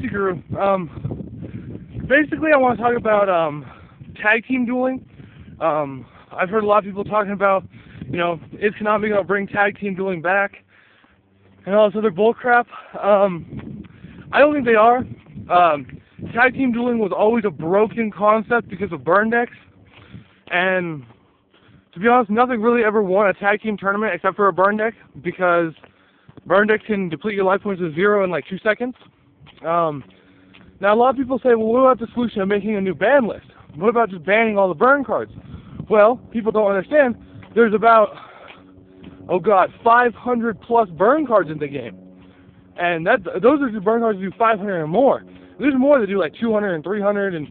Guru. Basically, I want to talk about tag team dueling. I've heard a lot of people talking about, is Konami going to bring tag team dueling back and all this other bullcrap. I don't think they are. Tag team dueling was always a broken concept because of burn decks, and to be honest, nothing really ever won a tag team tournament except for a burn deck, because burn deck can deplete your life points to 0 in like 2 seconds. Now, a lot of people say, well, what about the solution of making a new ban list? What about just banning all the burn cards? Well, people don't understand. There's about, 500 plus burn cards in the game. And those are just burn cards that do 500 or more. There's more that do like 200 and 300 and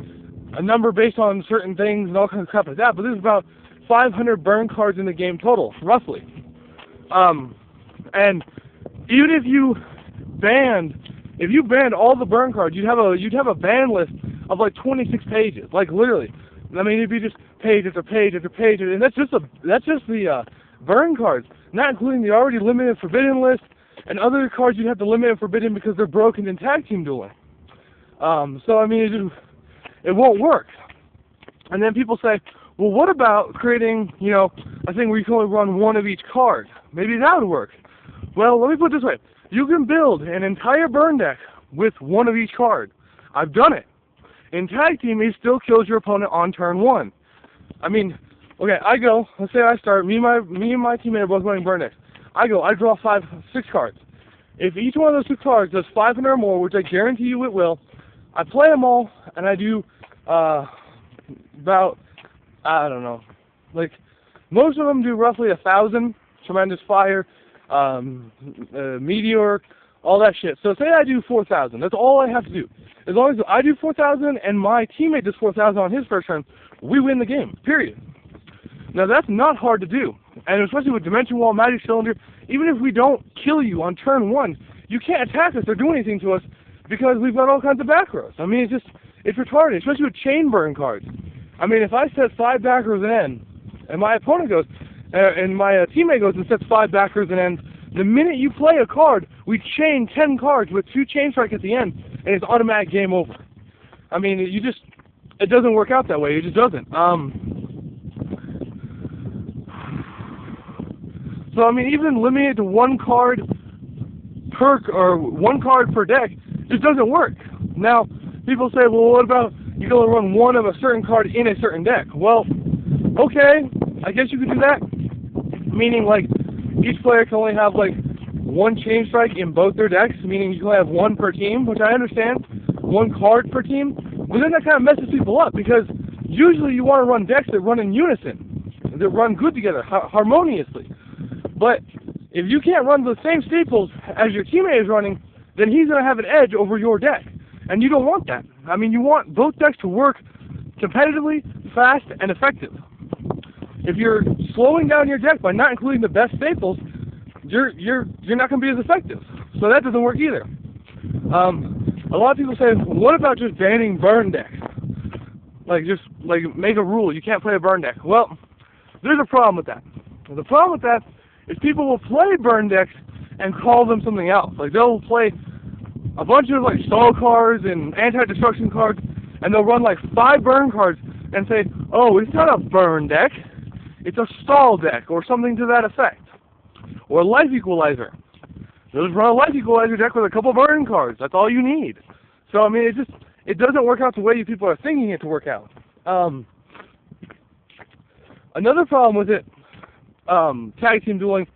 a number based on certain things and all kinds of crap like that. But there's about 500 burn cards in the game total, roughly. And even if you banned all the burn cards, you'd have a ban list of like 26 pages, like literally. I mean, it'd be just page after page after page, and that's just the burn cards, not including the already limited forbidden list and other cards you'd have to limit and forbidden because they're broken in tag team dueling. So I mean, it won't work. And then people say, well, what about creating, a thing where you can only run one of each card? Maybe that would work. Well, let me put it this way. You can build an entire burn deck with one of each card. I've done it. In tag team, it still kills your opponent on turn 1. I mean, okay, let's say I start, me and my teammate are both running burn decks. I draw 6 cards. If each one of those 6 cards does 500 or more, which I guarantee you it will, I play them all, and I do about, I don't know, like, most of them do roughly 1,000, Tremendous Fire, Meteor, all that shit. So say I do 4,000, that's all I have to do. As long as I do 4,000 and my teammate does 4,000 on his first turn, we win the game, period. Now that's not hard to do, and especially with Dimension Wall, Magic Cylinder, even if we don't kill you on turn 1, you can't attack us or do anything to us because we've got all kinds of back rows. I mean, it's retarded, especially with chain burn cards. I mean, if I set 5 back rows and end, and my opponent goes, and my teammate goes and sets 5 back rows and ends, the minute you play a card, we chain 10 cards with 2 chain strike at the end, and it's automatic game over. I mean, it doesn't work out that way. It just doesn't. So I mean, even limiting it to 1 card per deck just doesn't work. Now, people say, well, what about you can only run 1 of a certain card in a certain deck? Well, okay, I guess you could do that. Meaning, like, each player can only have, like, 1 chain strike in both their decks, meaning you can only have 1 per team, which I understand, 1 card per team. But then that kind of messes people up, because usually you want to run decks that run in unison, that run good together, harmoniously. But if you can't run the same staples as your teammate is running, then he's going to have an edge over your deck. And you don't want that. I mean, you want both decks to work competitively, fast, and effective. If you're slowing down your deck by not including the best staples, you're not going to be as effective. So that doesn't work either. A lot of people say, what about just banning burn decks? Like, just make a rule, you can't play a burn deck. Well, there's a problem with that. The problem with that is people will play burn decks and call them something else. Like, they'll play a bunch of, like, stall cards and anti-destruction cards, and they'll run, like, 5 burn cards and say, oh, it's not a burn deck, it's a stall deck, or something to that effect. Or a life equalizer. They'll just run a life equalizer deck with a couple burn cards. That's all you need. So, I mean, it doesn't work out the way you people are thinking it to work out. Another problem with it, tag team dueling,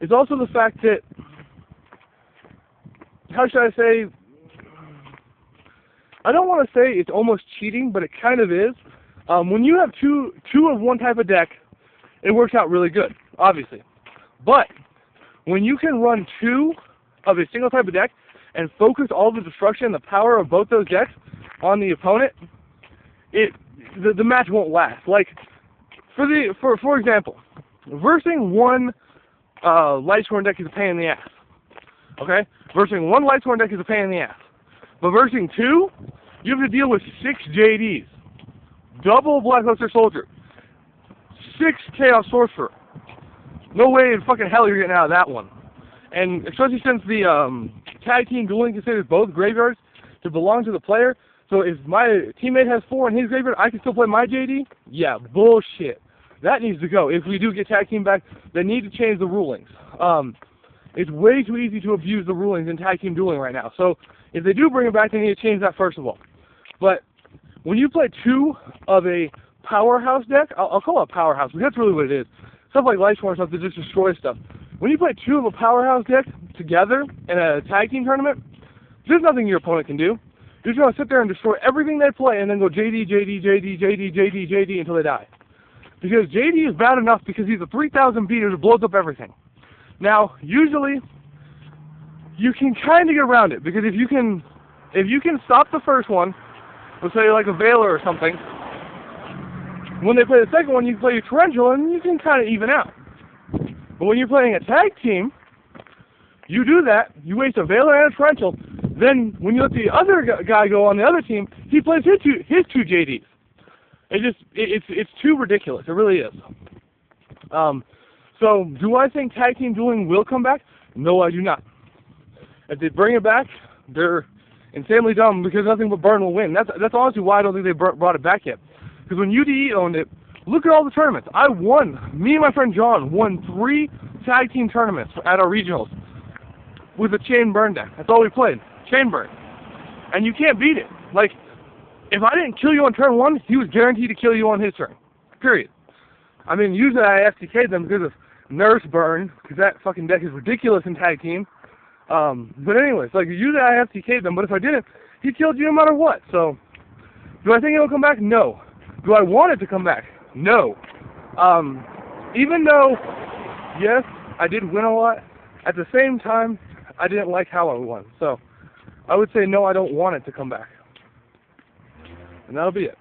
is also the fact that, how should I say, I don't want to say it's almost cheating, but it kind of is. When you have two of one type of deck, it works out really good, obviously. But when you can run 2 of a single type of deck and focus all the destruction and the power of both those decks on the opponent, the match won't last. Like, for example, versing 1 Lightsworn deck is a pain in the ass. Okay? Versing 1 Lightsworn deck is a pain in the ass. But versing 2, you have to deal with 6 JDs. Double Blackluster Soldier. 6 Chaos Sorcerer. No way in fucking hell you're getting out of that one. And especially since the Tag Team Dueling considers both graveyards, to belong to the player. So if my teammate has 4 in his graveyard, I can still play my JD? Yeah, bullshit. That needs to go. If we do get Tag Team back, they need to change the rulings. It's way too easy to abuse the rulings in Tag Team Dueling right now. So if they do bring it back, they need to change that first of all. But when you play 2 of a powerhouse deck, I'll call it a powerhouse, because that's really what it is. Stuff like Lightsworn stuff that just destroys stuff. When you play 2 of a powerhouse deck together in a tag team tournament, there's nothing your opponent can do. You're just going to sit there and destroy everything they play and then go JD, JD, JD, JD, JD, JD until they die. Because JD is bad enough because he's a 3,000 beater that blows up everything. Now, usually, you can kind of get around it, because if you can stop the first one, let's say like a Veiler or something, when they play the second one, you can play your Torrential and you can kind of even out. But when you're playing a tag team, you do that, you waste a Veiler and a Torrential, then when you let the other guy go on the other team, he plays his two JDs. It's too ridiculous. It really is. So, do I think Tag Team Dueling will come back? No, I do not. If they bring it back, they're insanely dumb, because nothing but Burn will win. That's honestly why I don't think they brought it back yet. Because when UDE owned it, look at all the tournaments. Me and my friend John won 3 Tag Team tournaments at our regionals with a Chain Burn deck. That's all we played. Chain Burn. And you can't beat it. Like, if I didn't kill you on turn 1, he was guaranteed to kill you on his turn. Period. I mean, usually I FTK'd them because of Nurse Burn, because that fucking deck is ridiculous in Tag Team. But anyways, like, usually I FTK'd them, but if I didn't, he killed you no matter what. So, do I think it'll come back? No. Do I want it to come back? No. Even though, yes, I did win a lot, at the same time, I didn't like how I won. So, I would say no, I don't want it to come back. And that'll be it.